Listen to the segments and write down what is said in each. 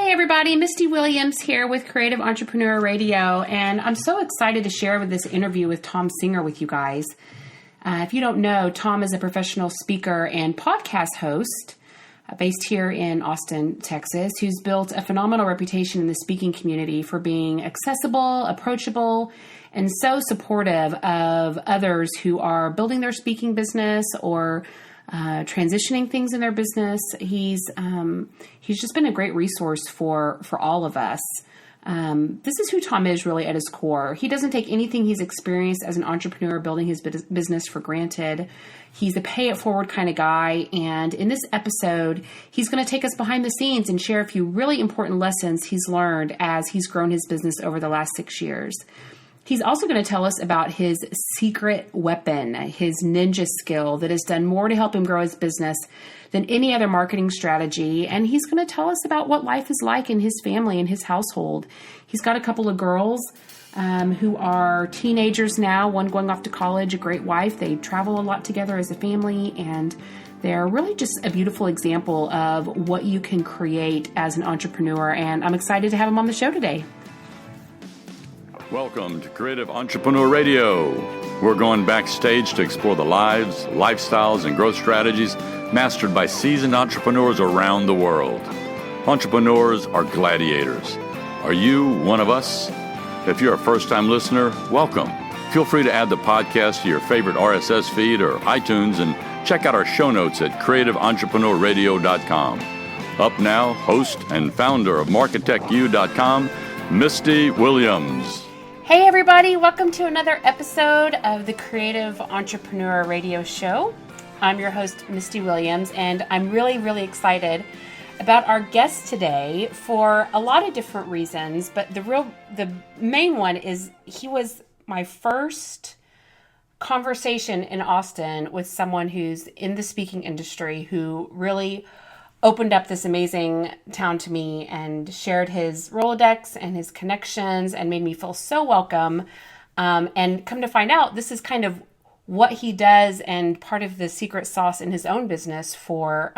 Hey everybody, Misty Williams here with Creative Entrepreneur Radio, and I'm so excited to share with this interview with Thom Singer with you guys. If you don't know, Thom is a professional speaker and podcast host based here in Austin, Texas, who's built a phenomenal reputation in the speaking community for being accessible, approachable, and so supportive of others who are building their speaking business or transitioning things in their business. He's just been a great resource for all of us. This is who Thom is really at his core. He doesn't take anything he's experienced as an entrepreneur building his business for granted. He's a pay it forward kind of guy. And in this episode, he's going to take us behind the scenes and share a few really important lessons he's learned as he's grown his business over the last 6 years. He's also going to tell us about his secret weapon, his ninja skill that has done more to help him grow his business than any other marketing strategy. And he's going to tell us about what life is like in his family and his household. He's got a couple of girls who are teenagers now, one going off to college, a great wife. They travel a lot together as a family, and they're really just a beautiful example of what you can create as an entrepreneur. And I'm excited to have him on the show today. Welcome to Creative Entrepreneur Radio. We're going backstage to explore the lives, lifestyles, and growth strategies mastered by seasoned entrepreneurs around the world. Entrepreneurs are gladiators. Are you one of us? If you're a first-time listener, welcome. Feel free to add the podcast to your favorite RSS feed or iTunes and check out our show notes at creativeentrepreneur.radio.com. Up now, host and founder of MarketechU.com, Misty Williams. Hey everybody, welcome to another episode of the Creative Entrepreneur Radio Show. I'm your host, Misty Williams, and I'm really excited about our guest today for a lot of different reasons, but the main one is he was my first conversation in Austin with someone who's in the speaking industry who really opened up this amazing town to me and shared his Rolodex and his connections and made me feel so welcome. And come to find out, this is kind of what he does and part of the secret sauce in his own business for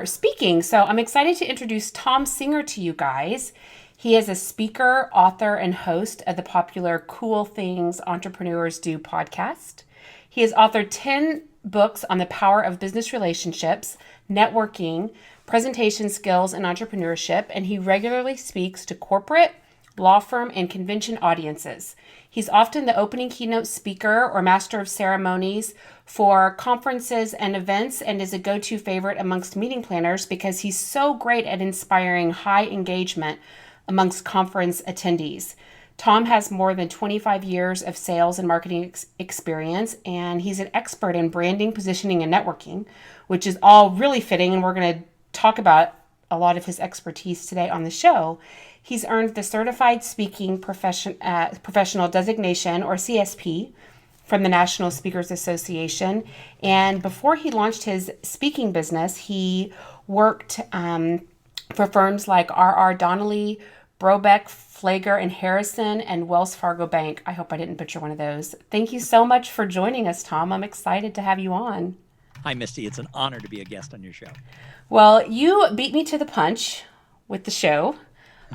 speaking. So I'm excited to introduce Thom Singer to you guys. He is a speaker, author, and host of the popular Cool Things Entrepreneurs Do podcast. He has authored 10 books on the power of business relationships, networking, presentation skills, and entrepreneurship, and he regularly speaks to corporate, law firm, and convention audiences. He's often the opening keynote speaker or master of ceremonies for conferences and events and is a go-to favorite amongst meeting planners because he's so great at inspiring high engagement amongst conference attendees. Thom has more than 25 years of sales and marketing experience, and he's an expert in branding, positioning, and networking, which is all really fitting, and we're going to talk about a lot of his expertise today on the show. He's earned the Certified Speaking Professional Designation, or CSP, from the National Speakers Association, and before he launched his speaking business, he worked for firms like R.R. Donnelley, Brobeck, Flager and Harrison, and Wells Fargo Bank. I hope I didn't butcher one of those. Thank you so much for joining us, Thom. I'm excited to have you on. Hi, Misty. It's an honor to be a guest on your show. Well, you beat me to the punch with the show.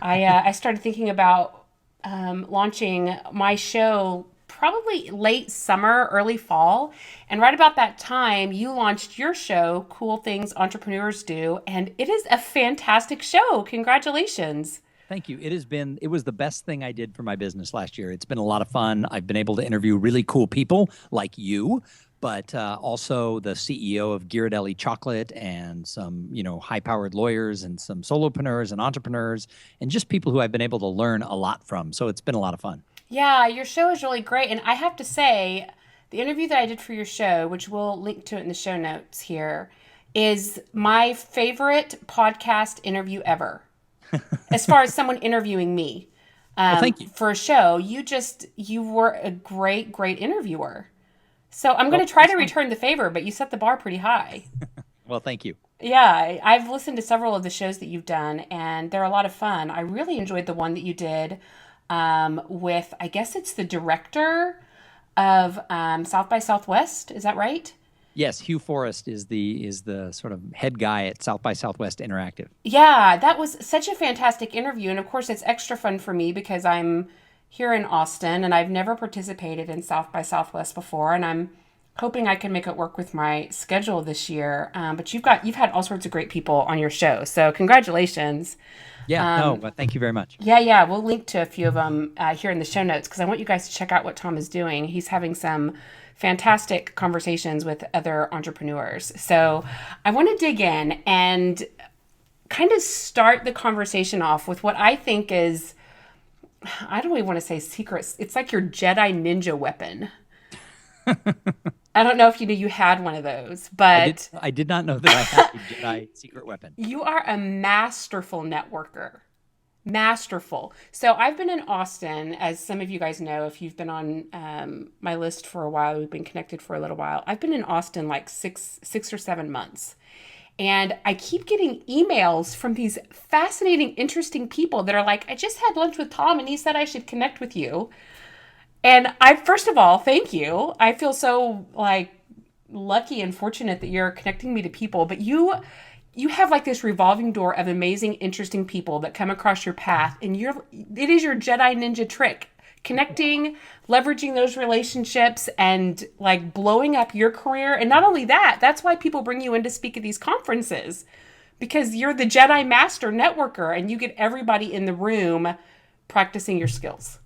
I started thinking about launching my show probably late summer, early fall. And right about that time, you launched your show, Cool Things Entrepreneurs Do. And it is a fantastic show. Congratulations. Thank you. It was the best thing I did for my business last year. It's been a lot of fun. I've been able to interview really cool people like you, but also the CEO of Ghirardelli Chocolate and some, high-powered lawyers and some solopreneurs and entrepreneurs and just people who I've been able to learn a lot from. So it's been a lot of fun. Yeah, your show is really great. And I have to say, the interview that I did for your show, which we'll link to it in the show notes here, is my favorite podcast interview ever. As far as someone interviewing me well, thank you. For a show, you were a great interviewer. So I'm going to try to return the favor, but you set the bar pretty high. Well, thank you. Yeah, I've listened to several of the shows that you've done, and they're a lot of fun. I really enjoyed the one that you did with, I guess it's the director of South by Southwest. Is that right? Yes, Hugh Forrest is the sort of head guy at South by Southwest Interactive. Yeah, that was such a fantastic interview. And of course, it's extra fun for me because I'm here in Austin and I've never participated in South by Southwest before. And I'm hoping I can make it work with my schedule this year. But you've had all sorts of great people on your show. So congratulations. Yeah, no, but thank you very much. Yeah. We'll link to a few of them here in the show notes because I want you guys to check out what Thom is doing. He's having some fantastic conversations with other entrepreneurs. So I want to dig in and kind of start the conversation off with what I think is, I don't even want to say secrets. It's like your Jedi ninja weapon. I don't know if you knew you had one of those, but I did not know that I had a Jedi secret weapon. you are a masterful networker. Masterful. So I've been in Austin, as some of you guys know, if you've been on my list for a while, we've been connected for a little while. I've been in Austin like six or 7 months. And I keep getting emails from these fascinating, interesting people that are like, I just had lunch with Thom and he said I should connect with you. And first of all, thank you. I feel so like lucky and fortunate that you're connecting me to people, but you have like this revolving door of amazing, interesting people that come across your path, and it is your Jedi ninja trick. Connecting, leveraging those relationships, and like blowing up your career. And not only that, that's why people bring you in to speak at these conferences, because you're the Jedi master networker and you get everybody in the room practicing your skills.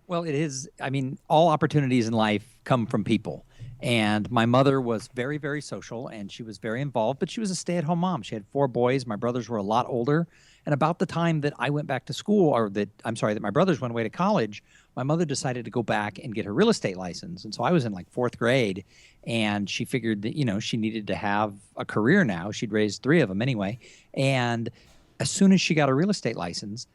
Well, it is. I mean, all opportunities in life come from people. And my mother was very, very social and she was very involved, but she was a stay-at-home mom. She had 4 boys. My brothers were a lot older. And about the time that I went back to school, that my brothers went away to college, my mother decided to go back and get her real estate license. And so I was in like 4th grade, and she figured that, she needed to have a career now. She'd raised 3 of them anyway. And as soon as she got a real estate license,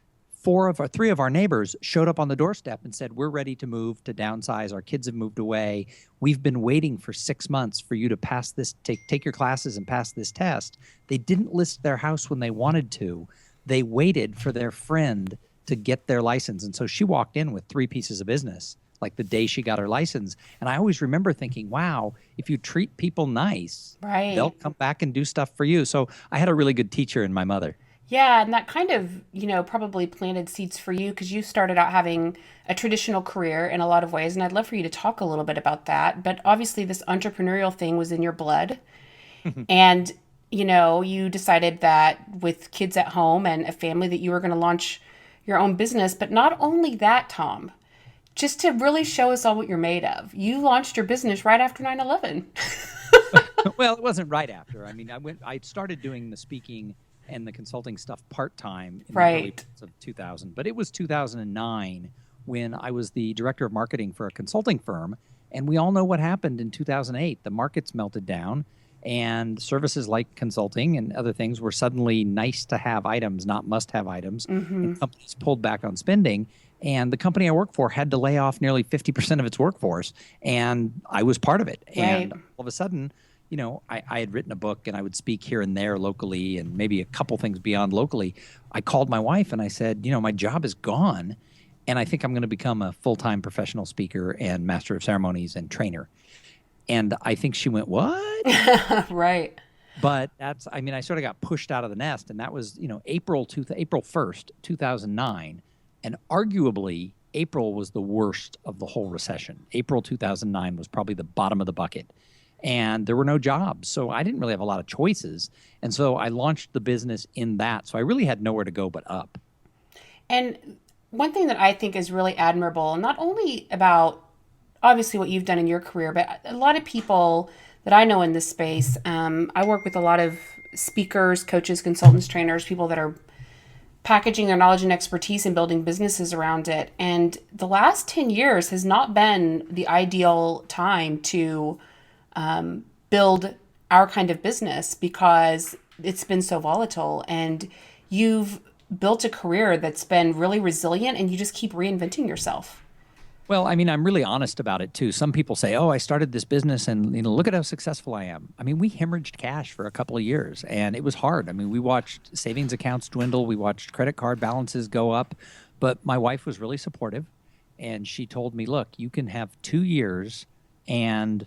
3 of our neighbors showed up on the doorstep and said, we're ready to move, to downsize. Our kids have moved away. We've been waiting for 6 months for you to pass this, take your classes and pass this test. They didn't list their house when they wanted to. They waited for their friend to get their license. And so she walked in with 3 pieces of business, like the day she got her license. And I always remember thinking, wow, if you treat people nice, right, they'll come back and do stuff for you. So I had a really good teacher in my mother. Yeah, and that kind of, probably planted seeds for you because you started out having a traditional career in a lot of ways. And I'd love for you to talk a little bit about that. But obviously this entrepreneurial thing was in your blood. And, you decided that with kids at home and a family that you were going to launch your own business. But not only that, Thom, just to really show us all what you're made of, you launched your business right after 9/11. Well, it wasn't right after. I mean, I started doing the speaking and the consulting stuff part-time in the early parts of 2000. But it was 2009 when I was the director of marketing for a consulting firm. And we all know what happened in 2008. The markets melted down, and services like consulting and other things were suddenly nice-to-have items, not must-have items. Mm-hmm. And companies pulled back on spending. And the company I work for had to lay off nearly 50% of its workforce. And I was part of it. Right. And all of a sudden, I had written a book and I would speak here and there locally and maybe a couple things beyond locally. I called my wife and I said, my job is gone and I think I'm going to become a full-time professional speaker and master of ceremonies and trainer. And I think she went, what? Right. But I sort of got pushed out of the nest, and that was, April 1st, 2009. And arguably, April was the worst of the whole recession. April 2009 was probably the bottom of the bucket. And there were no jobs. So I didn't really have a lot of choices. And so I launched the business in that. So I really had nowhere to go but up. And one thing that I think is really admirable, not only about obviously what you've done in your career, but a lot of people that I know in this space, I work with a lot of speakers, coaches, consultants, trainers, people that are packaging their knowledge and expertise and building businesses around it. And the last 10 years has not been the ideal time to build our kind of business because it's been so volatile, and you've built a career that's been really resilient and you just keep reinventing yourself. Well, I'm really honest about it too. Some people say, oh, I started this business and look at how successful I am. We hemorrhaged cash for a couple of years and it was hard. We watched savings accounts dwindle. We watched credit card balances go up, but my wife was really supportive and she told me, look, you can have 2 years and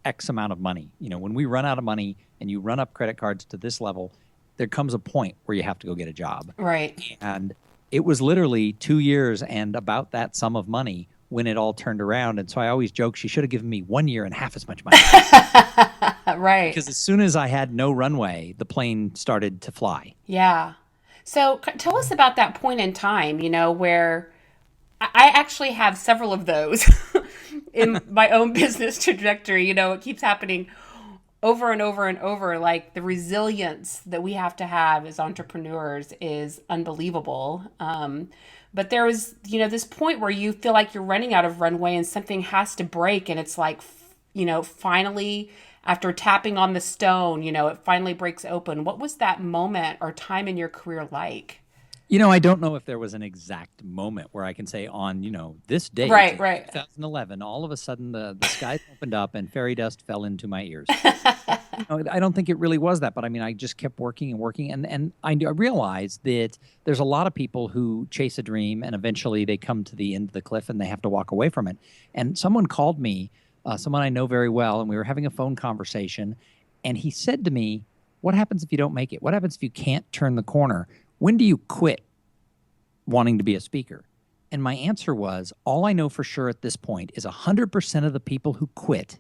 X amount of money. When we run out of money and you run up credit cards to this level, there comes a point where you have to go get a job. Right. And it was literally 2 years and about that sum of money when it all turned around. And so I always joke she should have given me 1 year and half as much money. Right. Because as soon as I had no runway, the plane started to fly. Yeah. So tell us about that point in time, where I actually have several of those in my own business trajectory. It keeps happening over and over and over. Like the resilience that we have to have as entrepreneurs is unbelievable. But there was, this point where you feel like you're running out of runway and something has to break. And it's like, finally, after tapping on the stone, it finally breaks open. What was that moment or time in your career like? I don't know if there was an exact moment where I can say on, this date, right. 2011, all of a sudden the skies opened up and fairy dust fell into my ears. I don't think it really was that, but I just kept working and working. And I realized that there's a lot of people who chase a dream and eventually they come to the end of the cliff and they have to walk away from it. And someone called me, someone I know very well, and we were having a phone conversation. And he said to me, what happens if you don't make it? What happens if you can't turn the corner? When do you quit wanting to be a speaker? And my answer was, all I know for sure at this point is 100% of the people who quit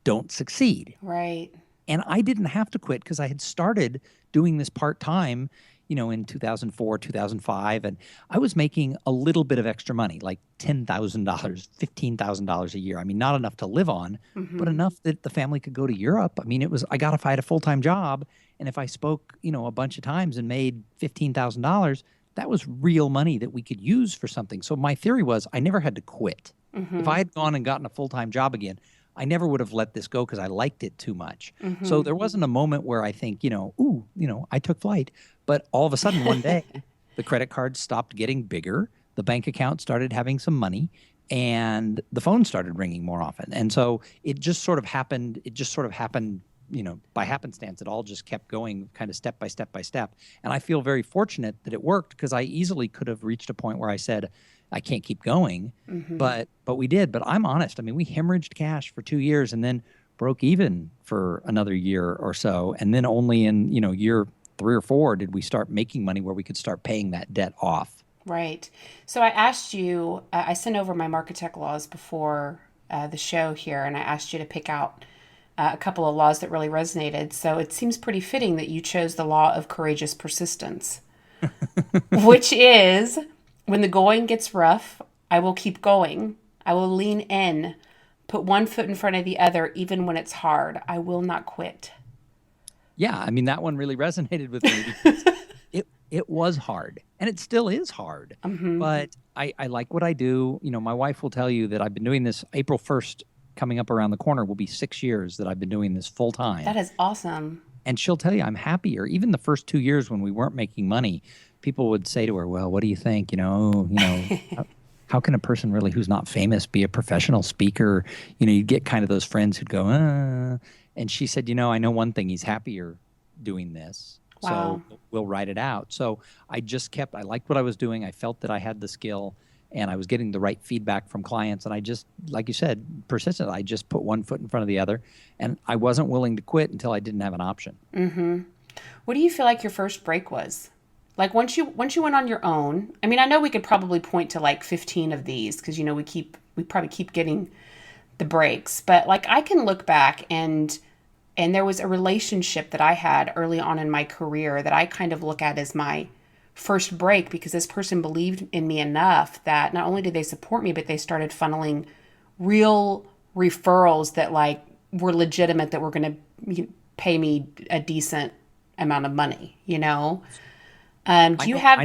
don't succeed. Right. And I didn't have to quit because I had started doing this part-time, in 2004, 2005. And I was making a little bit of extra money, like $10,000, $15,000 a year. Not enough to live on, but enough that the family could go to Europe. If I had a full-time job and if I spoke, a bunch of times and made $15,000, that was real money that we could use for something. So my theory was I never had to quit. If I had gone and gotten a full-time job again, I never would have let this go because I liked it too much. So there wasn't a moment where I think, I took flight. But all of a sudden one day, the credit cards stopped getting bigger. The bank account started having some money and the phone started ringing more often. And so it just sort of happened. By happenstance. It all just kept going kind of step by step by step. And I feel very fortunate that it worked because I easily could have reached a point where I said, I can't keep going, but we did. But I'm honest. We hemorrhaged cash for 2 years and then broke even for another year or so. And then only in, year 3 or 4 did we start making money where we could start paying that debt off. Right. So I asked you, I sent over my Marketech laws before the show here, and I asked you to pick out a couple of laws that really resonated. So it seems pretty fitting that you chose the law of courageous persistence, which is, when the going gets rough, I will keep going. I will lean in, put one foot in front of the other, even when it's hard. I will not quit. Yeah, that one really resonated with me because it was hard, and it still is hard. But I like what I do. My wife will tell you that I've been doing this. April 1st, coming up around the corner, will be 6 years that I've been doing this full time. That is awesome. And she'll tell you I'm happier. Even the first 2 years when we weren't making money, people would say to her, well, what do you think? How can a person really who's not famous be a professional speaker? You'd get kind of those friends who'd go, And she said, I know one thing, he's happier doing this. Wow. So we'll write it out. So I liked what I was doing. I felt that I had the skill and I was getting the right feedback from clients. And I just, like you said, persistent. I just put one foot in front of the other. And I wasn't willing to quit until I didn't have an option. What do you feel like your first break was? Like once you went on your own, I know we could probably point to like 15 of these because, we probably keep getting the breaks. But like I can look back and there was a relationship that I had early on in my career that I kind of look at as my first break because this person believed in me enough that not only did they support me, but they started funneling real referrals that like were legitimate, that were going to pay me a decent amount of money, Do you have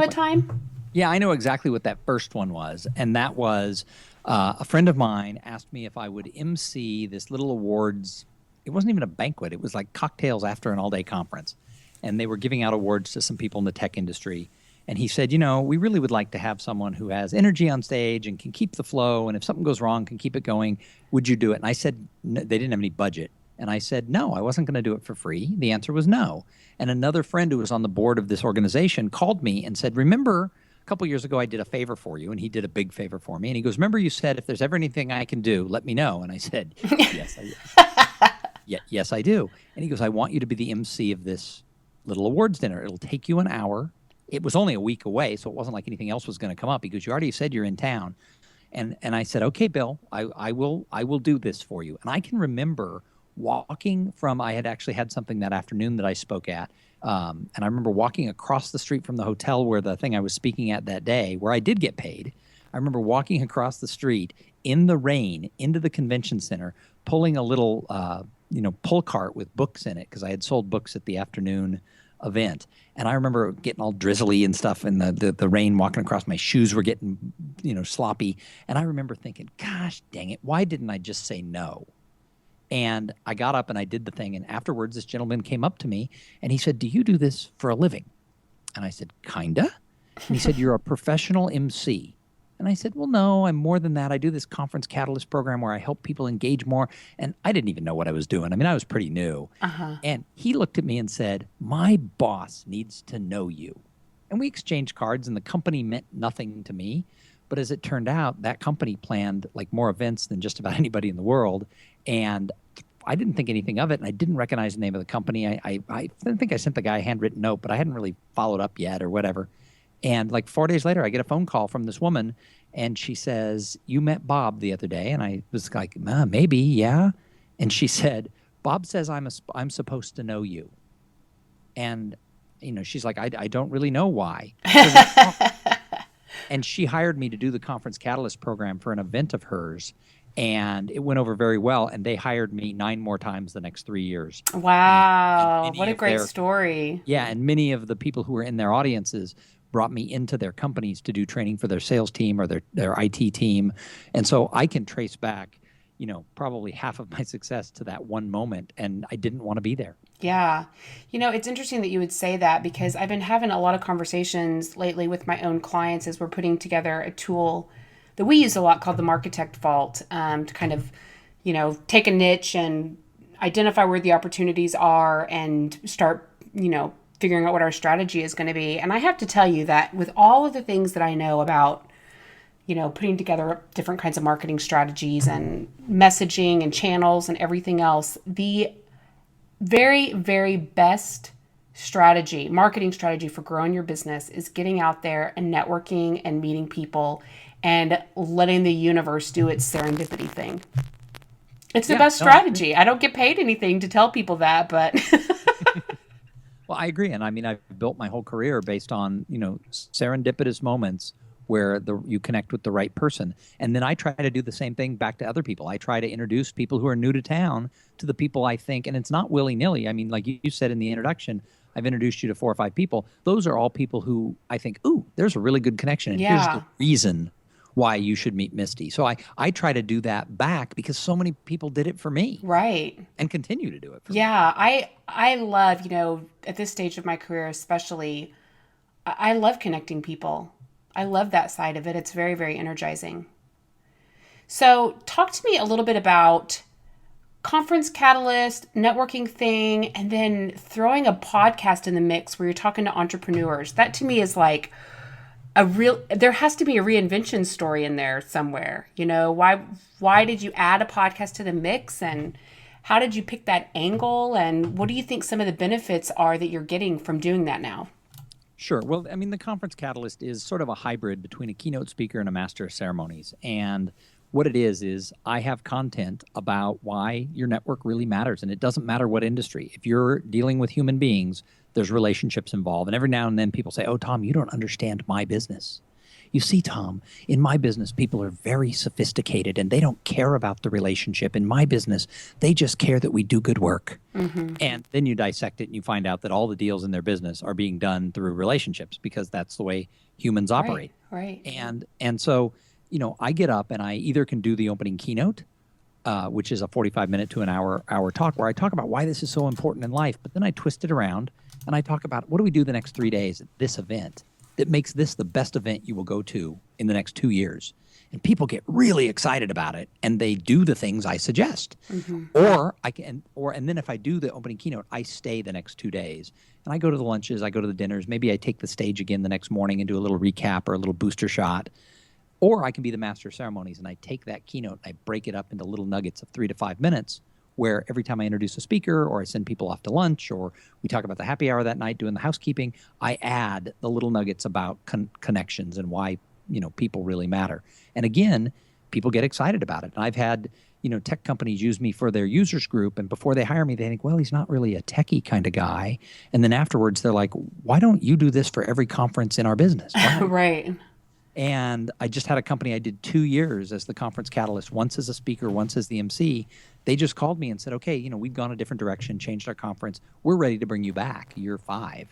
a time? Yeah, I know exactly what that first one was. And that was a friend of mine asked me if I would MC this little awards. It wasn't even a banquet. It was like cocktails after an all-day conference. And they were giving out awards to some people in the tech industry. And he said, we really would like to have someone who has energy on stage and can keep the flow. And if something goes wrong, can keep it going. Would you do it? And I said, no, they didn't have any budget. And I said, no, I wasn't going to do it for free. The answer was no. And another friend who was on the board of this organization called me and said, remember, a couple years ago, I did a favor for you. And he did a big favor for me. And he goes, remember you said, if there's ever anything I can do, let me know. And I said, yes, I Yeah, yes, I do. And he goes, I want you to be the MC of this little awards dinner. It'll take you an hour. It was only a week away, so it wasn't like anything else was going to come up because you already said you're in town. And I said, okay, Bill, I will do this for you. And I can remember walking from, I had actually had something that afternoon that I spoke at. And I remember walking across the street from the hotel where the thing I was speaking at that day, where I did get paid. I remember walking across the street in the rain into the convention center, pulling a little, pull cart with books in it because I had sold books at the afternoon event. And I remember getting all drizzly and stuff in the rain, walking across. My shoes were getting, sloppy. And I remember thinking, gosh, dang it, why didn't I just say no? And I got up and I did the thing. And afterwards, this gentleman came up to me and he said, do you do this for a living? And I said, kinda. And he said, you're a professional MC. And I said, well, no, I'm more than that. I do this Conference Catalyst program where I help people engage more. And I didn't even know what I was doing. I mean, I was pretty new. And he looked at me and said, my boss needs to know you. And we exchanged cards and the company meant nothing to me. But as it turned out, that company planned like more events than just about anybody in the world. And I didn't think anything of it. And I didn't recognize the name of the company. I think I sent the guy a handwritten note, but I hadn't really followed up yet or whatever. And like 4 days later, I get a phone call from this woman, and she says, you met Bob the other day? And I was like, maybe, yeah. And she said, Bob says I'm supposed to know you. And, she's like, I don't really know why. And she hired me to do the Conference Catalyst program for an event of hers. And it went over very well. And they hired me 9 more times the next 3 years. Wow. What a great story. Yeah. And many of the people who were in their audiences brought me into their companies to do training for their sales team or their IT team. And so I can trace back, probably half of my success to that one moment. And I didn't want to be there. Yeah. It's interesting that you would say that because I've been having a lot of conversations lately with my own clients as we're putting together a tool that we use a lot called the Marketect Vault to kind of, take a niche and identify where the opportunities are and start, figuring out what our strategy is going to be. And I have to tell you that with all of the things that I know about, putting together different kinds of marketing strategies and messaging and channels and everything else, the very, very best marketing strategy for growing your business is getting out there and networking and meeting people and letting the universe do its serendipity thing. It's the best strategy. I don't get paid anything to tell people that, but... Well, I agree. And I mean, I've built my whole career based on, serendipitous moments where you connect with the right person. And then I try to do the same thing back to other people. I try to introduce people who are new to town to the people I think, and it's not willy-nilly. I mean, like you said in the introduction, I've introduced you to 4 or 5 people. Those are all people who I think, ooh, there's a really good connection. And here's the reason why you should meet Misty. So I try to do that back because so many people did it for me. Right. And continue to do it for me. Yeah. I love, at this stage of my career especially, I love connecting people. I love that side of it. It's very, very energizing. So talk to me a little bit about Conference Catalyst, networking thing, and then throwing a podcast in the mix where you're talking to entrepreneurs. That to me is like there has to be a reinvention story in there somewhere. Why did you add a podcast to the mix, and how did you pick that angle, and what do you think some of the benefits are that you're getting from doing that now? Sure. Well, I mean, the Conference Catalyst is sort of a hybrid between a keynote speaker and a master of ceremonies. And what it is I have content about why your network really matters. And it doesn't matter what industry. If you're dealing with human beings, there's relationships involved. And every now and then people say, oh, Thom, you don't understand my business. You see, Thom, in my business, people are very sophisticated and they don't care about the relationship. In my business, they just care that we do good work. Mm-hmm. And then you dissect it and you find out that all the deals in their business are being done through relationships because that's the way humans operate. Right. And so, I get up and I either can do the opening keynote, which is a 45-minute to an hour talk where I talk about why this is so important in life. But then I twist it around and I talk about what do we do the next 3 days at this event that makes this the best event you will go to in the next 2 years. And people get really excited about it and they do the things I suggest. Mm-hmm. And then if I do the opening keynote, I stay the next 2 days and I go to the lunches, I go to the dinners, maybe I take the stage again the next morning and do a little recap or a little booster shot. Or I can be the master of ceremonies and I take that keynote and I break it up into little nuggets of 3 to 5 minutes where every time I introduce a speaker or I send people off to lunch or we talk about the happy hour that night doing the housekeeping, I add the little nuggets about connections and why, people really matter. And again, people get excited about it. And I've had, tech companies use me for their users group. And before they hire me, they think, well, he's not really a techie kind of guy. And then afterwards, they're like, why don't you do this for every conference in our business? Right. And I just had a company, I did 2 years as the conference catalyst, once as a speaker, once as the MC. They just called me and said, okay, we've gone a different direction, changed our conference. We're ready to bring you back year 5.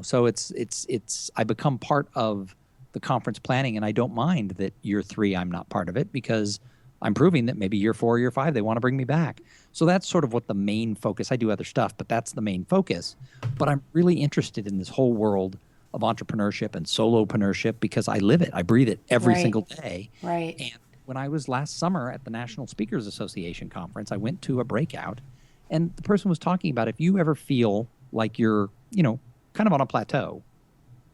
So it's I become part of the conference planning, and I don't mind that year 3 I'm not part of it, because I'm proving that maybe year 4, year 5, they want to bring me back. So that's sort of what the main focus, I do other stuff, but that's the main focus. But I'm really interested in this whole world of entrepreneurship and solopreneurship because I live it. I breathe it every single day. Right. And when I was last summer at the National Speakers Association conference, I went to a breakout, and the person was talking about, if you ever feel like you're, kind of on a plateau,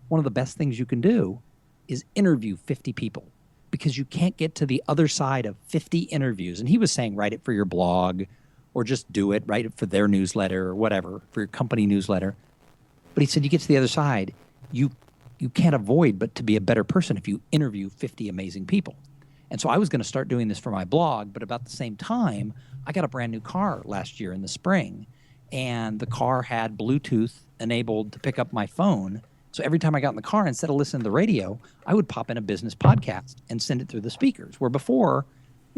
one of the best things you can do is interview 50 people, because you can't get to the other side of 50 interviews. And he was saying, write it for your blog or just do it, write it for their newsletter or whatever, for your company newsletter. But he said, you get to the other side, you can't avoid but to be a better person if you interview 50 amazing people. And so I was going to start doing this for my blog, but about the same time, I got a brand new car last year in the spring, and the car had Bluetooth enabled to pick up my phone. So every time I got in the car, instead of listening to the radio, I would pop in a business podcast and send it through the speakers. Where before,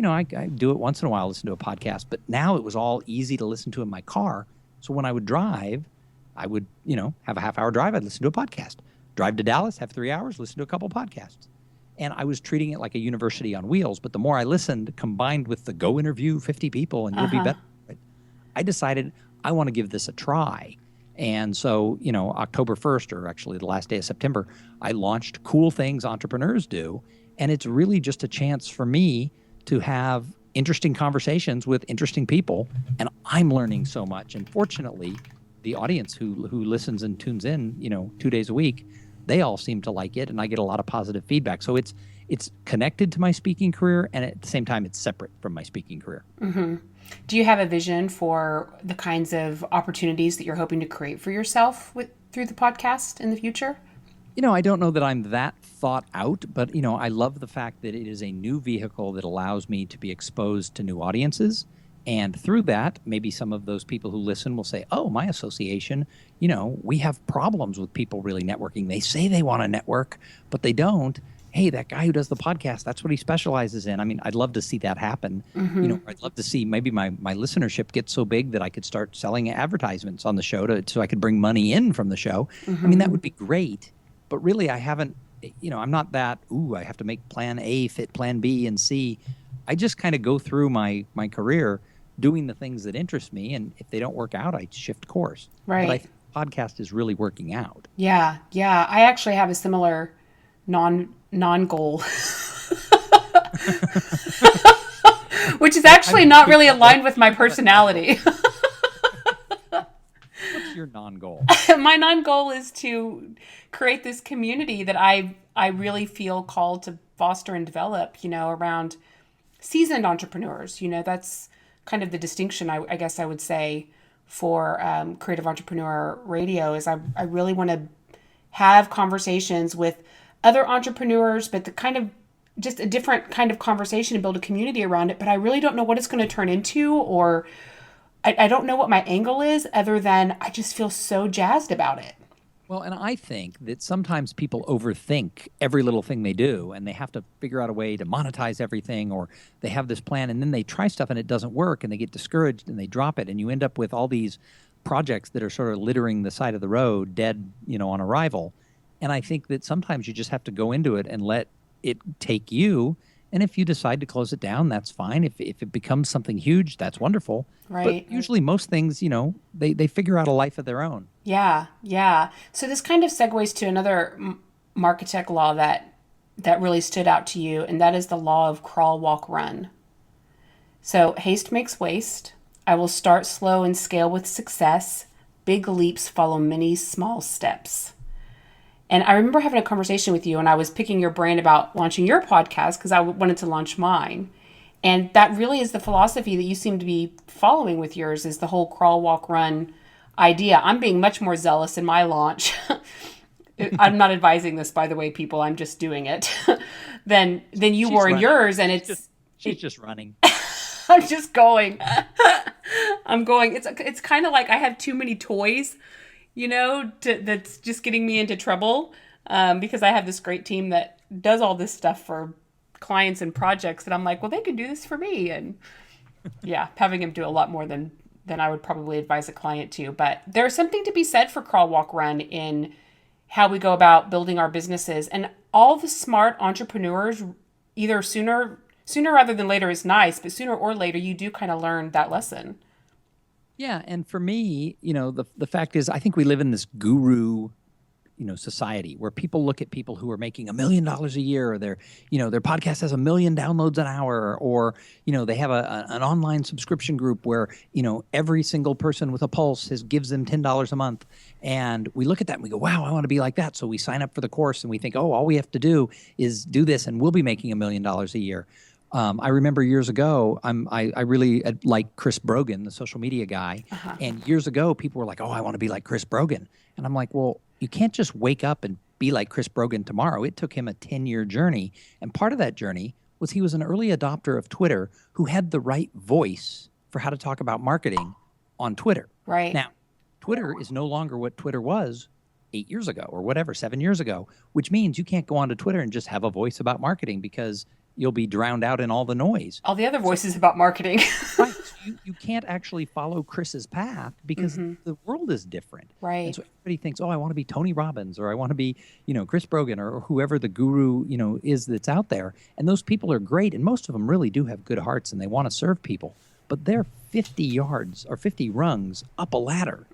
I do it once in a while, listen to a podcast, but now it was all easy to listen to in my car. So when I would drive, I would, have a half-hour drive, I'd listen to a podcast. Drive to Dallas, have 3 hours, listen to a couple podcasts. And I was treating it like a university on wheels. But the more I listened, combined with the go interview 50 people and you'll be better, I decided I want to give this a try. And so, October 1st, or actually the last day of September, I launched Cool Things Entrepreneurs Do. And it's really just a chance for me to have interesting conversations with interesting people. And I'm learning so much. And fortunately, the audience who listens and tunes in, 2 days a week, they all seem to like it. And I get a lot of positive feedback. So it's connected to my speaking career. And at the same time, it's separate from my speaking career. Mm-hmm. Do you have a vision for the kinds of opportunities that you're hoping to create for yourself through the podcast in the future? I don't know that I'm that thought out, but, I love the fact that it is a new vehicle that allows me to be exposed to new audiences. And through that, maybe some of those people who listen will say, oh, my association, we have problems with people really networking. They say they want to network, but they don't. Hey, that guy who does the podcast, that's what he specializes in. I mean, I'd love to see that happen. Mm-hmm. I'd love to see maybe my listenership get so big that I could start selling advertisements on the show so I could bring money in from the show. Mm-hmm. I mean, that would be great. But really, I haven't, I'm not that, I have to make plan A fit plan B and C. I just kind of go through my career doing the things that interest me. And if they don't work out, I shift course. Right. But I think the podcast is really working out. Yeah. Yeah. I actually have a similar non-goal, which is actually not really aligned with my personality. What's your non-goal? My non-goal is to create this community that I really feel called to foster and develop, around seasoned entrepreneurs. That's kind of the distinction, I guess I would say, for Creative Entrepreneur Radio is I really want to have conversations with other entrepreneurs, but the kind of just a different kind of conversation and build a community around it. But I really don't know what it's going to turn into, or I don't know what my angle is other than I just feel so jazzed about it. Well, and I think that sometimes people overthink every little thing they do, and they have to figure out a way to monetize everything, or they have this plan and then they try stuff and it doesn't work and they get discouraged and they drop it, and you end up with all these projects that are sort of littering the side of the road, dead, on arrival. And I think that sometimes you just have to go into it and let it take you. And if you decide to close it down, that's fine. If it becomes something huge, that's wonderful. Right. But usually most things, they figure out a life of their own. Yeah, yeah. So this kind of segues to another Marketech law that really stood out to you, and that is the law of crawl, walk, run. So haste makes waste. I will start slow and scale with success. Big leaps follow many small steps. And I remember having a conversation with you, and I was picking your brain about launching your podcast because I wanted to launch mine. And that really is the philosophy that you seem to be following with yours, is the whole crawl, walk, run idea. I'm being much more zealous in my launch. I'm not advising this, by the way, people. I'm just doing it. than you were in yours, and she's just running. I'm just going. I'm going. It's kind of like I have too many toys, that's just getting me into trouble, because I have this great team that does all this stuff for clients and projects, and I'm like, well, they can do this for me, and yeah, having him do a lot more than I would probably advise a client to. But there's something to be said for crawl, walk, run in how we go about building our businesses. And all the smart entrepreneurs, either sooner rather than later is nice, but sooner or later you do kind of learn that lesson. Yeah, and for me, the fact is, I think we live in this guru, society where people look at people who are making $1 million a year, or their podcast has 1 million downloads an hour, or they have an online subscription group where every single person with a pulse gives them $10 a month, and we look at that and we go, wow, I want to be like that. So we sign up for the course and we think, oh, all we have to do is do this and we'll be making $1 million a year. I remember years ago, I really like Chris Brogan, the social media guy. And years ago, people were like, oh, I want to be like Chris Brogan. And I'm like, well, you can't just wake up and be like Chris Brogan tomorrow. It took him a 10-year journey. And part of that journey was he was an early adopter of Twitter who had the right voice for how to talk about marketing on Twitter. Right. Now, Twitter is no longer what Twitter was 8 years ago or whatever, 7 years ago, which means you can't go onto Twitter and just have a voice about marketing because you'll be drowned out in all the noise. All the other voices about marketing. Right. So you can't actually follow Chris's path because the world is different. Right. And so everybody thinks, oh, I want to be Tony Robbins, or I want to be, Chris Brogan, or whoever the guru, is that's out there. And those people are great. And most of them really do have good hearts and they want to serve people. But they're 50 yards or 50 rungs up a ladder,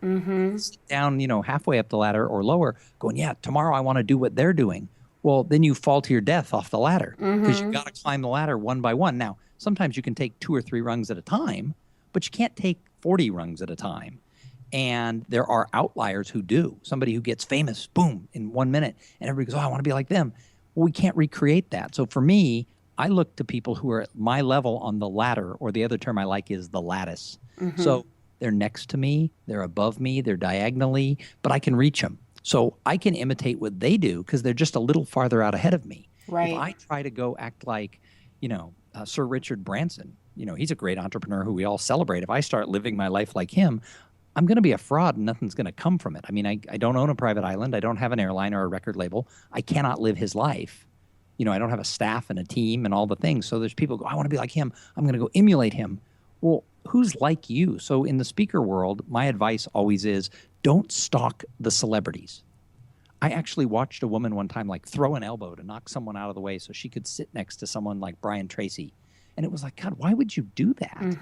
sit down, halfway up the ladder or lower, going, yeah, tomorrow I want to do what they're doing. Well, then you fall to your death off the ladder because you got to climb the ladder one by one. Now, sometimes you can take 2 or 3 rungs at a time, but you can't take 40 rungs at a time. And there are outliers who do. Somebody who gets famous, boom, in 1 minute, and everybody goes, oh, I want to be like them. Well, we can't recreate that. So for me, I look to people who are at my level on the ladder, or the other term I like is the lattice. So they're next to me, they're above me, they're diagonally, but I can reach them. So I can imitate what they do because they're just a little farther out ahead of me. Right. If I try to go act like, Sir Richard Branson, he's a great entrepreneur who we all celebrate. If I start living my life like him, I'm going to be a fraud and nothing's going to come from it. I mean, I don't own a private island. I don't have an airline or a record label. I cannot live his life. I don't have a staff and a team and all the things. So there's people who go, I want to be like him. I'm going to go emulate him. Well, who's like you? So in the speaker world, my advice always is don't stalk the celebrities. I actually watched a woman one time throw an elbow to knock someone out of the way so she could sit next to someone like Brian Tracy. And it was like, God, why would you do that?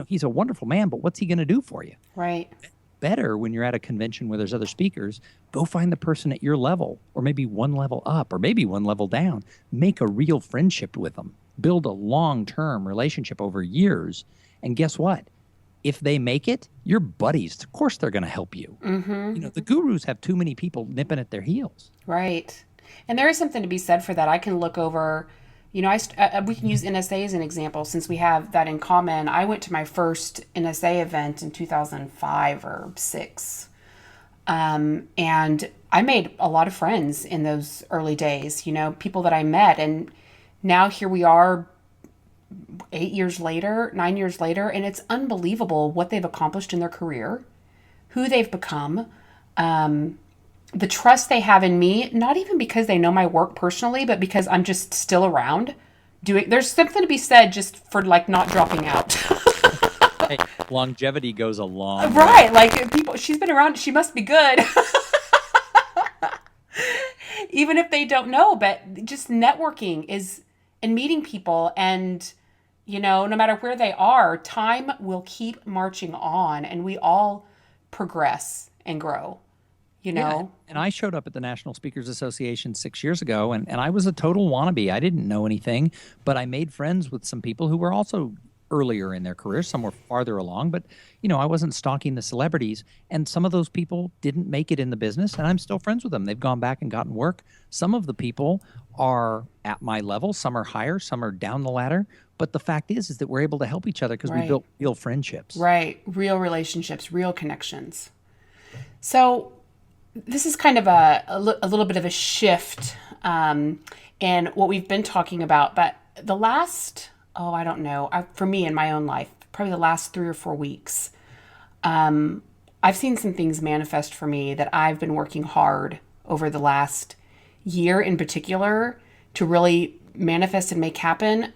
He's a wonderful man, but what's he going to do for you? Right. Better when you're at a convention where there's other speakers, go find the person at your level, or maybe one level up, or maybe one level down. Make a real friendship with them. Build a long-term relationship over years. And guess what? If they make it, you're buddies. Of course they're going to help you. The gurus have too many people nipping at their heels. Right. And there is something to be said for that. I can look over, we can use NSA as an example since we have that in common. I went to my first NSA event in 2005 or 6. And I made a lot of friends in those early days, people that I met. And now here we are 8 years later, 9 years later, and it's unbelievable what they've accomplished in their career, who they've become, the trust they have in me, not even because they know my work personally, but because I'm just still around doing. There's something to be said just for not dropping out. Hey, longevity goes a long right way. She's been around, she must be good. Even if they don't know, but just networking and meeting people, and no matter where they are, time will keep marching on, and we all progress and grow. Yeah, and I showed up at the National Speakers Association 6 years ago, and I was a total wannabe. I didn't know anything, but I made friends with some people who were also earlier in their career, some were farther along, but I wasn't stalking the celebrities, and some of those people didn't make it in the business, and I'm still friends with them. They've gone back and gotten work. Some of the people are at my level, some are higher, some are down the ladder, but the fact is that we're able to help each other because we built real friendships. Right. Real relationships, real connections. So this is kind of a little bit of a shift in what we've been talking about, but the last, I don't know, for me in my own life, probably the last 3 or 4 weeks, I've seen some things manifest for me that I've been working hard over the last year in particular to really manifest and make happen.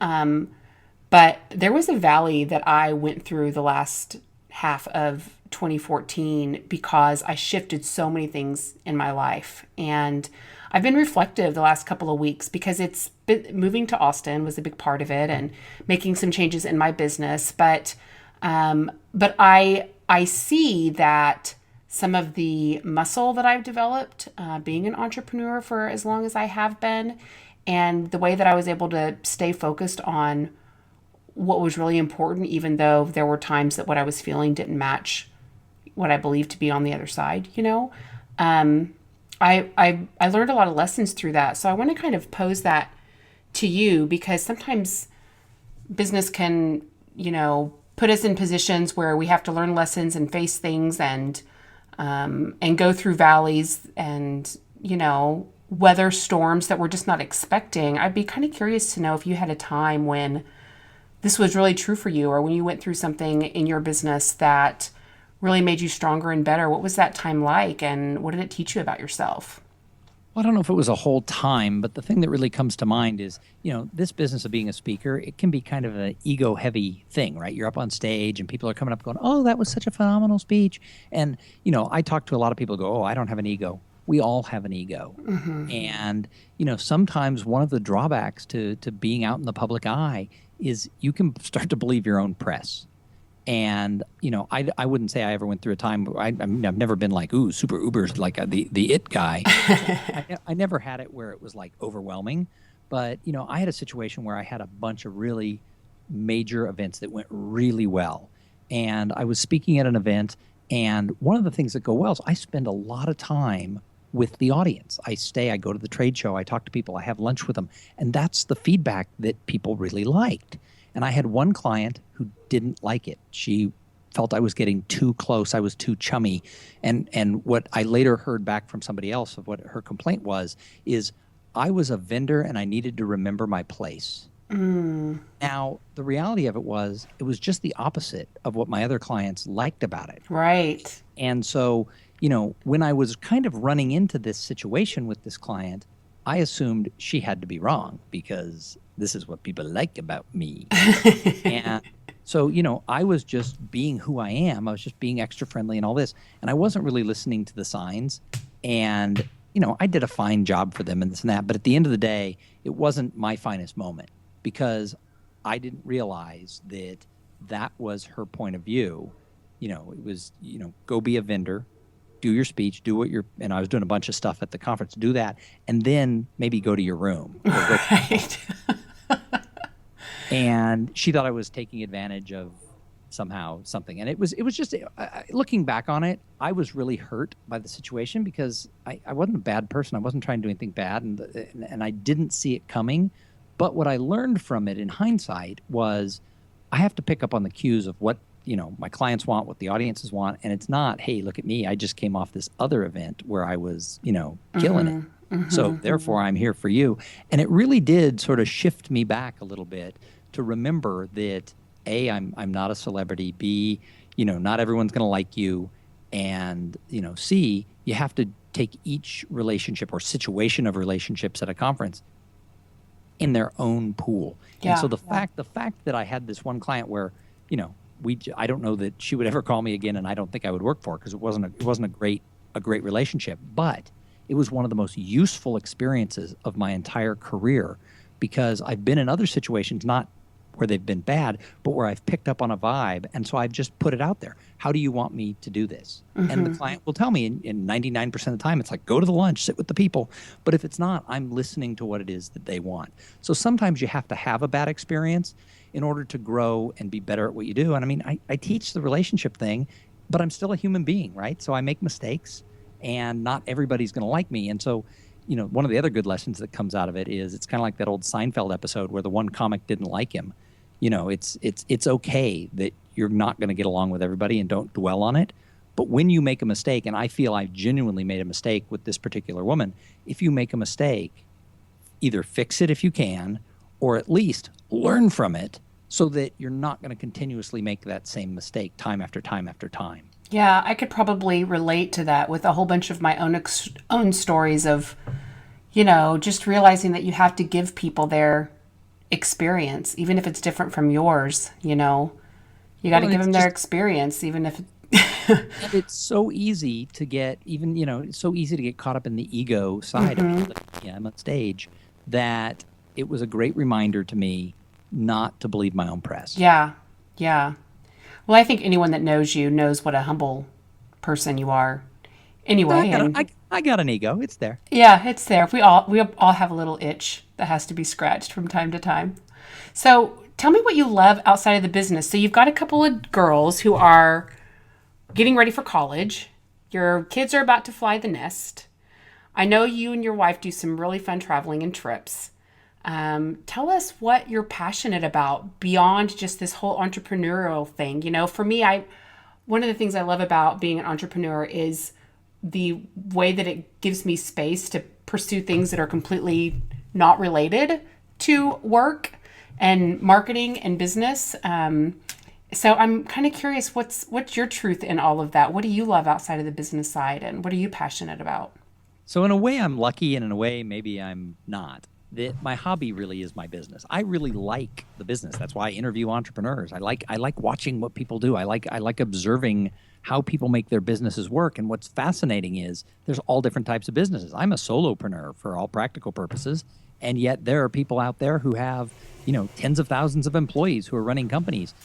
But there was a valley that I went through the last half of 2014 because I shifted so many things in my life. And I've been reflective the last couple of weeks because moving to Austin was a big part of it and making some changes in my business. But I see that some of the muscle that I've developed being an entrepreneur for as long as I have been, and the way that I was able to stay focused on what was really important, even though there were times that what I was feeling didn't match what I believed to be on the other side, I learned a lot of lessons through that. So I want to kind of pose that to you because sometimes business can, put us in positions where we have to learn lessons and face things and go through valleys and, weather storms that we're just not expecting. I'd be kind of curious to know if you had a time when this was really true for you, or when you went through something in your business that really made you stronger and better. What was that time like, and what did it teach you about yourself? Well, I don't know if it was a whole time, but the thing that really comes to mind is, this business of being a speaker, it can be kind of an ego-heavy thing, right? You're up on stage and people are coming up going, oh, that was such a phenomenal speech. And, I talk to a lot of people who go, oh, I don't have an ego. We all have an ego. Mm-hmm. And, sometimes one of the drawbacks to being out in the public eye is you can start to believe your own press. And, I wouldn't say I ever went through a time where I've never been like, ooh, super Uber's like the it guy. I never had it where it was like overwhelming. But, I had a situation where I had a bunch of really major events that went really well. And I was speaking at an event. And one of the things that go well is I spend a lot of time with the audience. I go to the trade show, I talk to people, I have lunch with them. And that's the feedback that people really liked. And I had one client who didn't like it. She felt I was getting too close. I was too chummy. And what I later heard back from somebody else of what her complaint was is I was a vendor and I needed to remember my place. Mm. Now, the reality of it was just the opposite of what my other clients liked about it. Right. And so, when I was kind of running into this situation with this client, I assumed she had to be wrong because this is what people like about me. And so, I was just being who I am. I was just being extra friendly and all this. And I wasn't really listening to the signs. And, I did a fine job for them and this and that. But at the end of the day, it wasn't my finest moment because I didn't realize that was her point of view. It was, go be a vendor, do your speech, and I was doing a bunch of stuff at the conference, do that, and then maybe go to your room. Right. And she thought I was taking advantage of somehow something. And it was just, looking back on it, I was really hurt by the situation because I wasn't a bad person. I wasn't trying to do anything bad, and I didn't see it coming. But what I learned from it in hindsight was I have to pick up on the cues of what my clients want, what the audiences want. And it's not, hey, look at me. I just came off this other event where I was, killing it. Mm-hmm, so therefore I'm here for you. And it really did sort of shift me back a little bit to remember that A, I'm not a celebrity. B, not everyone's going to like you. And, C, you have to take each relationship or situation of relationships at a conference in their own pool. Yeah, and so the fact that I had this one client where, I don't know that she would ever call me again, and I don't think I would work for her because it wasn't a great relationship. But it was one of the most useful experiences of my entire career because I've been in other situations, not where they've been bad, but where I've picked up on a vibe. And so I've just put it out there. How do you want me to do this? And the client will tell me in 99% of the time, it's like, go to the lunch, sit with the people. But if it's not, I'm listening to what it is that they want. So sometimes you have to have a bad experience in order to grow and be better at what you do. And I mean, I teach the relationship thing, but I'm still a human being, right? So I make mistakes, and not everybody's going to like me. And so, one of the other good lessons that comes out of it is it's kind of like that old Seinfeld episode where the one comic didn't like him. It's okay that you're not going to get along with everybody, and don't dwell on it. But when you make a mistake, and I feel I genuinely made a mistake with this particular woman, if you make a mistake, either fix it if you can, or at least learn from it so that you're not going to continuously make that same mistake time after time after time. Yeah, I could probably relate to that with a whole bunch of my own stories of, just realizing that you have to give people their experience, even if it's different from yours, You got to give them their experience, even if and it's so easy to get it's so easy to get caught up in the ego side of it. Yeah, I'm on stage, that it was a great reminder to me not to believe my own press. Yeah. Well, I think anyone that knows you knows what a humble person you are. Anyway, I got an ego. It's there. Yeah, it's there. We all have a little itch that has to be scratched from time to time. So tell me what you love outside of the business. So you've got a couple of girls who are getting ready for college. Your kids are about to fly the nest. I know you and your wife do some really fun traveling and trips. Tell us what you're passionate about beyond just this whole entrepreneurial thing. For me, one of the things I love about being an entrepreneur is the way that it gives me space to pursue things that are completely not related to work and marketing and business. So I'm kind of curious, what's your truth in all of that? What do you love outside of the business side, and what are you passionate about? So in a way, I'm lucky, and in a way, maybe I'm not. That my hobby really is my business. I really like the business. That's why I interview entrepreneurs. I like watching what people do. I like observing how people make their businesses work. And what's fascinating is there's all different types of businesses. I'm a solopreneur for all practical purposes, and yet there are people out there who have, tens of thousands of employees who are running companies.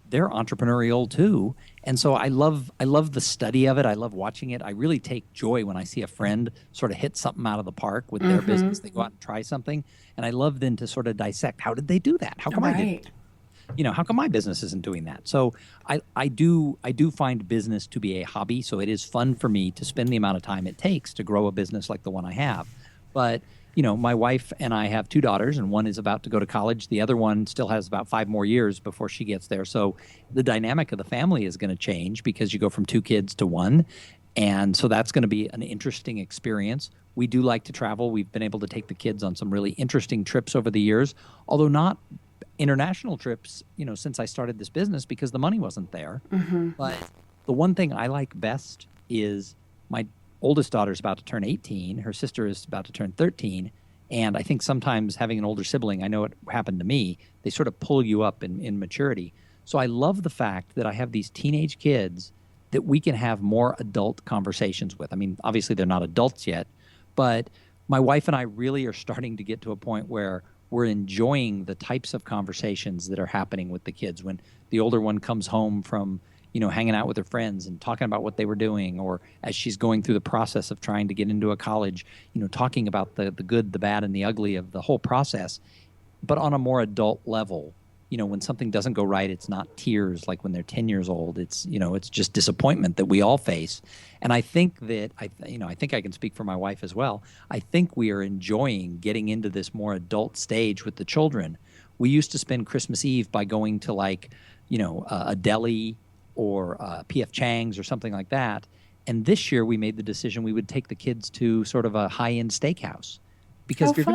They're entrepreneurial too. And so I love the study of it. I love watching it. I really take joy when I see a friend sort of hit something out of the park with their business. They go out and try something. And I love then to sort of dissect, how did they do that? How come I didn't? How come my business isn't doing that? So I do find business to be a hobby. So it is fun for me to spend the amount of time it takes to grow a business like the one I have. But my wife and I have two daughters, and one is about to go to college. The other one still has about 5 more years before she gets there. So the dynamic of the family is going to change because you go from 2 kids to 1. And so that's going to be an interesting experience. We do like to travel. We've been able to take the kids on some really interesting trips over the years, although not international trips, since I started this business because the money wasn't there. But the one thing I like best is my oldest daughter is about to turn 18. Her sister is about to turn 13. And I think sometimes having an older sibling, I know it happened to me, they sort of pull you up in maturity. So I love the fact that I have these teenage kids that we can have more adult conversations with. I mean, obviously they're not adults yet, but my wife and I really are starting to get to a point where we're enjoying the types of conversations that are happening with the kids. When the older one comes home from hanging out with her friends and talking about what they were doing, or as she's going through the process of trying to get into a college, talking about the good, the bad, and the ugly of the whole process, but on a more adult level. When something doesn't go right, it's not tears like when they're 10 years old. It's, it's just disappointment that we all face. And I think that, I think I can speak for my wife as well. I think we are enjoying getting into this more adult stage with the children. We used to spend Christmas Eve by going to a deli or P.F. Chang's or something like that. And this year we made the decision we would take the kids to sort of a high-end steakhouse. Because if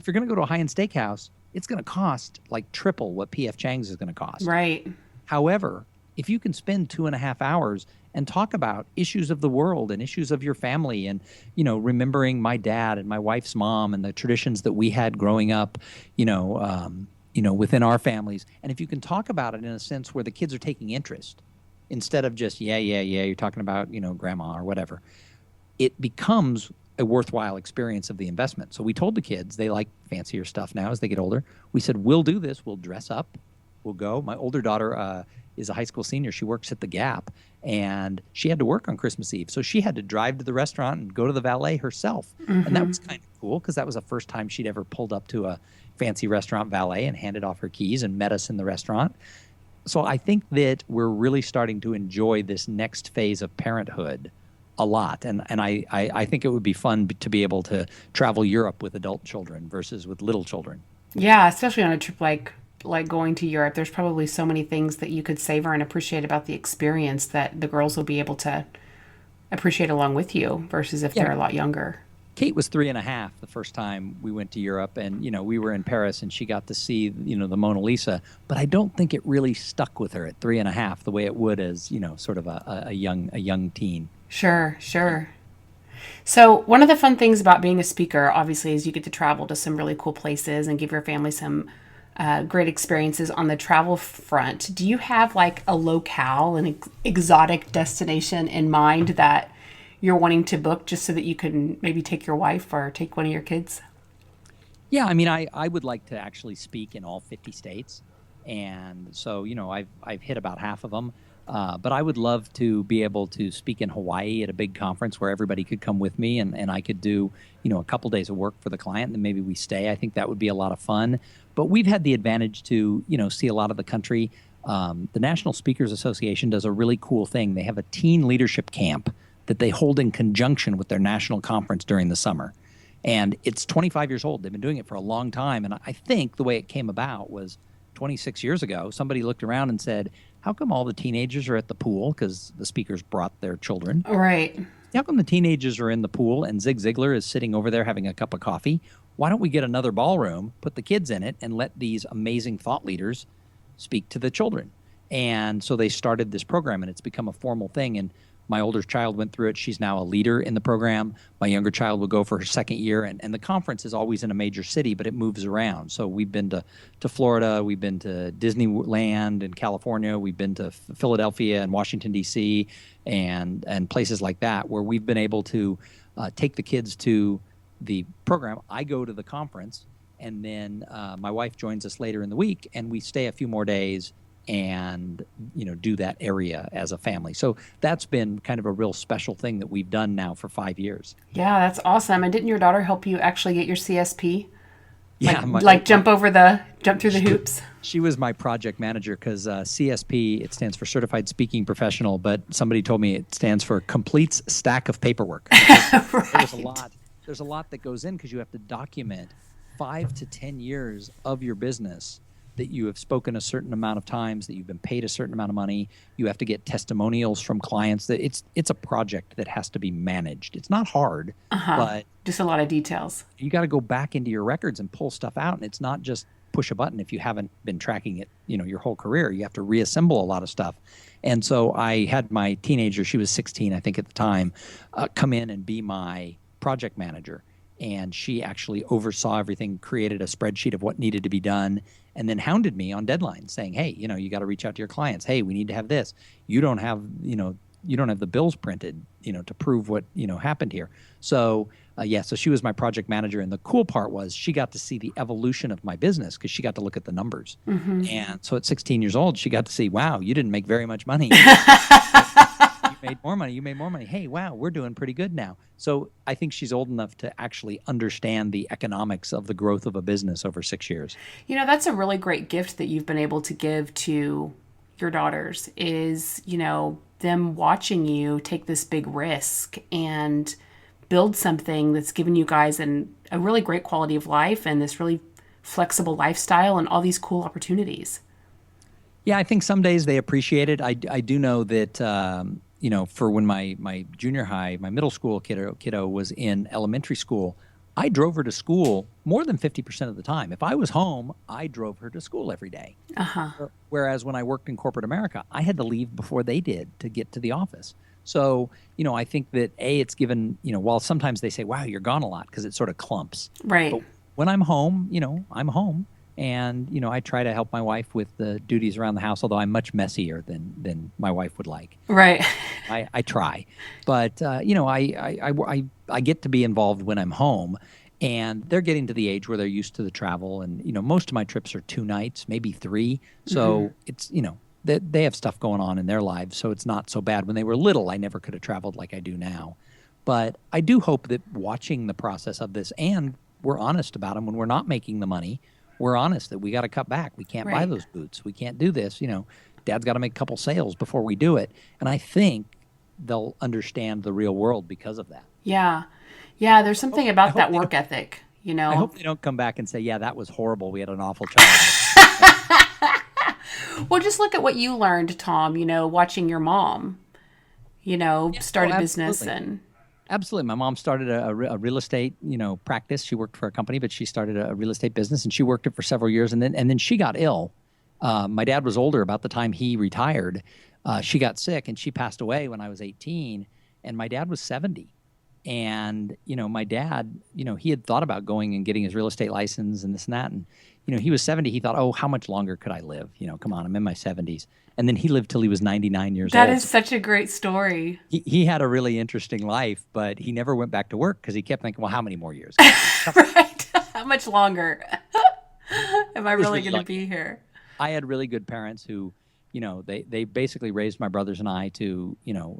you're going to go to a high-end steakhouse, it's going to cost like triple what P.F. Chang's is going to cost. Right. However, if you can spend 2.5 hours and talk about issues of the world and issues of your family and, remembering my dad and my wife's mom and the traditions that we had growing up, within our families. And if you can talk about it in a sense where the kids are taking interest instead of just, you're talking about, grandma or whatever, it becomes a worthwhile experience of the investment. So we told the kids, they like fancier stuff now as they get older. We said, we'll do this. We'll dress up. We'll go. My older daughter is a high school senior. She works at the Gap, and she had to work on Christmas Eve. So she had to drive to the restaurant and go to the valet herself. And that was kind of cool because that was the first time she'd ever pulled up to a fancy restaurant valet and handed off her keys and met us in the restaurant. So I think that we're really starting to enjoy this next phase of parenthood a lot. And I think it would be fun to be able to travel Europe with adult children versus with little children. Yeah, especially on a trip like going to Europe. There's probably so many things that you could savor and appreciate about the experience that the girls will be able to appreciate along with you versus if they're a lot younger. Kate was 3.5 the first time we went to Europe, and we were in Paris, and she got to see the Mona Lisa. But I don't think it really stuck with her at 3.5 the way it would as sort of a young teen. Sure. So one of the fun things about being a speaker, obviously, is you get to travel to some really cool places and give your family some great experiences on the travel front. Do you have like a locale, an exotic destination in mind that you're wanting to book just so that you can maybe take your wife or take one of your kids? Yeah, I mean, I would like to actually speak in all 50 states. And so, I've hit about half of them. But I would love to be able to speak in Hawaii at a big conference where everybody could come with me and I could do, a couple days of work for the client, and then maybe we stay. I think that would be a lot of fun. But we've had the advantage to, see a lot of the country. The National Speakers Association does a really cool thing. They have a teen leadership camp that they hold in conjunction with their national conference during the summer. And it's 25 years old. They've been doing it for a long time. And I think the way it came about was 26 years ago, somebody looked around and said, how come all the teenagers are at the pool? Because the speakers brought their children. Right. How come the teenagers are in the pool and Zig Ziglar is sitting over there having a cup of coffee? Why don't we get another ballroom, put the kids in it, and let these amazing thought leaders speak to the children? And so they started this program, and it's become a formal thing. And my older child went through it. She's now a leader in the program. My younger child will go for her second year. And the conference is always in a major city, but it moves around. So we've been to Florida. We've been to Disneyland in California. We've been to Philadelphia and Washington, D.C. and places like that where we've been able to take the kids to the program. I go to the conference, and then my wife joins us later in the week, and we stay a few more days and do that area as a family. So that's been kind of a real special thing that we've done now for 5 years. Yeah, that's awesome. And didn't your daughter help you actually get your CSP? Yeah, jump through the hoops. She was my project manager because CSP, it stands for Certified Speaking Professional, but somebody told me it stands for Completes Stack of Paperwork. Right. There's a lot that goes in because you have to document 5 to 10 years of your business, that you have spoken a certain amount of times, that you've been paid a certain amount of money. You have to get testimonials from clients. That it's a project that has to be managed. It's not hard, but just a lot of details. You got to go back into your records and pull stuff out. And it's not just push a button if you haven't been tracking it, your whole career. You have to reassemble a lot of stuff. And so I had my teenager, she was 16, I think at the time, come in and be my project manager. And she actually oversaw everything, created a spreadsheet of what needed to be done, and then hounded me on deadlines saying, hey, you got to reach out to your clients. Hey, we need to have this. You don't have the bills printed, to prove what, happened here. So, so she was my project manager. And the cool part was she got to see the evolution of my business because she got to look at the numbers. Mm-hmm. And so at 16 years old, she got to see, wow, you didn't make very much money. You made more money. Hey, wow, we're doing pretty good now. So I think she's old enough to actually understand the economics of the growth of a business over 6 years. That's a really great gift that you've been able to give to your daughters is, them watching you take this big risk and build something that's given you guys a really great quality of life and this really flexible lifestyle and all these cool opportunities. Yeah, I think some days they appreciate it. I do know that for when my junior high, my middle school kiddo was in elementary school, I drove her to school more than 50% of the time. If I was home, I drove her to school every day. Uh-huh. Whereas when I worked in corporate America, I had to leave before they did to get to the office. So, I think that it's given, while sometimes they say, wow, you're gone a lot because it sort of clumps. Right. But when I'm home, I'm home. And, I try to help my wife with the duties around the house, although I'm much messier than my wife would like. Right. I try. But, I get to be involved when I'm home. And they're getting to the age where they're used to the travel. And, most of my trips are 2 nights, maybe 3. So it's, they have stuff going on in their lives. So it's not so bad. When they were little, I never could have traveled like I do now. But I do hope that watching the process of this, and we're honest about them when we're not making the money, we're honest that we got to cut back. We can't buy those boots. We can't do this. Dad's got to make a couple sales before we do it. And I think they'll understand the real world because of that. Yeah. Yeah, there's something about that work ethic, I hope they don't come back and say, yeah, that was horrible. We had an awful childhood. Well, just look at what you learned, Thom, watching your mom, start a business and... Absolutely. My mom started a real estate, practice. She worked for a company, but she started a real estate business, and she worked it for several years. And then she got ill. My dad was older about the time he retired. She got sick, and she passed away when I was 18, and my dad was 70. And, my dad, he had thought about going and getting his real estate license and this and that. And, he was 70. He thought, oh, how much longer could I live? Come on, I'm in my 70s. And then he lived till he was 99 years old. That is such a great story. He had a really interesting life, but he never went back to work because he kept thinking, well, how many more years? Right. How much longer am I really going to be here? I had really good parents who, they basically raised my brothers and I to,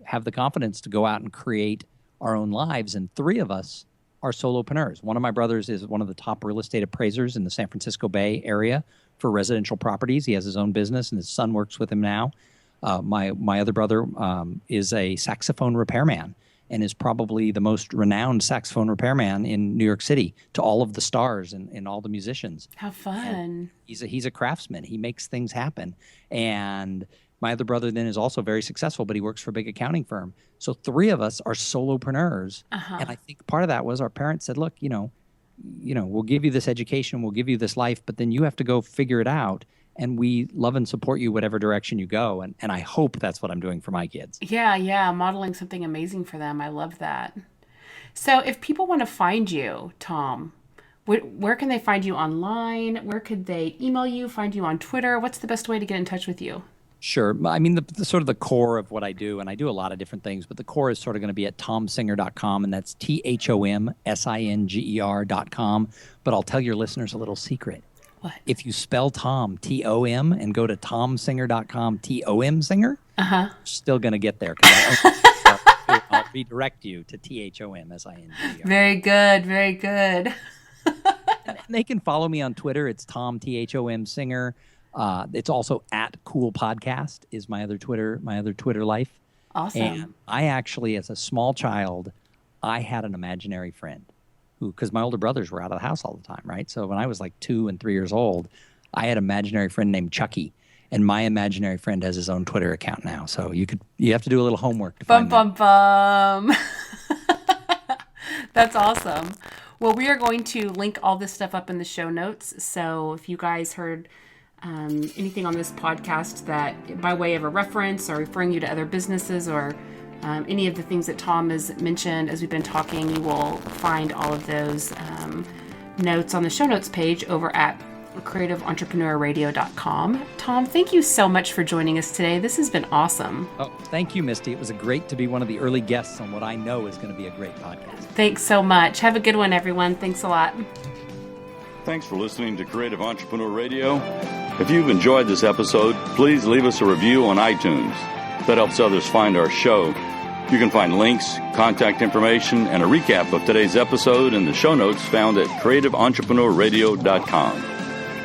have the confidence to go out and create our own lives. And 3 of us are solopreneurs. One of my brothers is one of the top real estate appraisers in the San Francisco Bay Area for residential properties. He has his own business, and his son works with him now. My other brother is a saxophone repairman and is probably the most renowned saxophone repairman in New York City to all of the stars and all the musicians. How fun. And he's a craftsman. He makes things happen. And my other brother then is also very successful, but he works for a big accounting firm. So 3 of us are solopreneurs. And I think part of that was our parents said, look, we'll give you this education, we'll give you this life, but then you have to go figure it out. And we love and support you whatever direction you go. And I hope that's what I'm doing for my kids. Yeah. Modeling something amazing for them. I love that. So if people want to find you, Thom, where can they find you online? Where could they email you, find you on Twitter? What's the best way to get in touch with you? Sure. I mean, the sort of the core of what I do, and I do a lot of different things, but the core is sort of going to be at thomsinger.com, and that's THOMSINGER.com. But I'll tell your listeners a little secret. What? If you spell Thom, T-O-M, and go to thomsinger.com, T-O-M singer, still going to get there. I'll redirect you to THOMSINGER. Very good. Very good. And they can follow me on Twitter. It's Thom, Thom singer. It's also at Cool Podcast is my other Twitter life. Awesome. And I actually, as a small child, I had an imaginary friend because my older brothers were out of the house all the time, right? So when I was like 2 and 3 years old, I had an imaginary friend named Chucky, and my imaginary friend has his own Twitter account now. So you have to do a little homework to find that. Bum. That's awesome. Well, we are going to link all this stuff up in the show notes. So if you guys heard anything on this podcast that by way of a reference or referring you to other businesses or any of the things that Thom has mentioned as we've been talking, you will find all of those notes on the show notes page over at creativeentrepreneursradio.com. Thom, thank you so much for joining us today. This has been awesome. Oh, thank you, Misty. It was great to be one of the early guests on what I know is going to be a great podcast. Thanks so much. Have a good one, everyone. Thanks a lot. Thanks for listening to Creative Entrepreneur Radio. If you've enjoyed this episode, please leave us a review on iTunes. That helps others find our show. You can find links, contact information, and a recap of today's episode in the show notes found at creativeentrepreneursradio.com.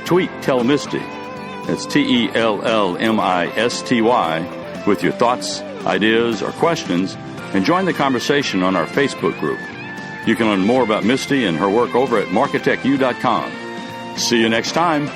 Tweet Tell Misty. It's TELLMISTY with your thoughts, ideas, or questions, and join the conversation on our Facebook group. You can learn more about Misty and her work over at marketechu.com. See you next time.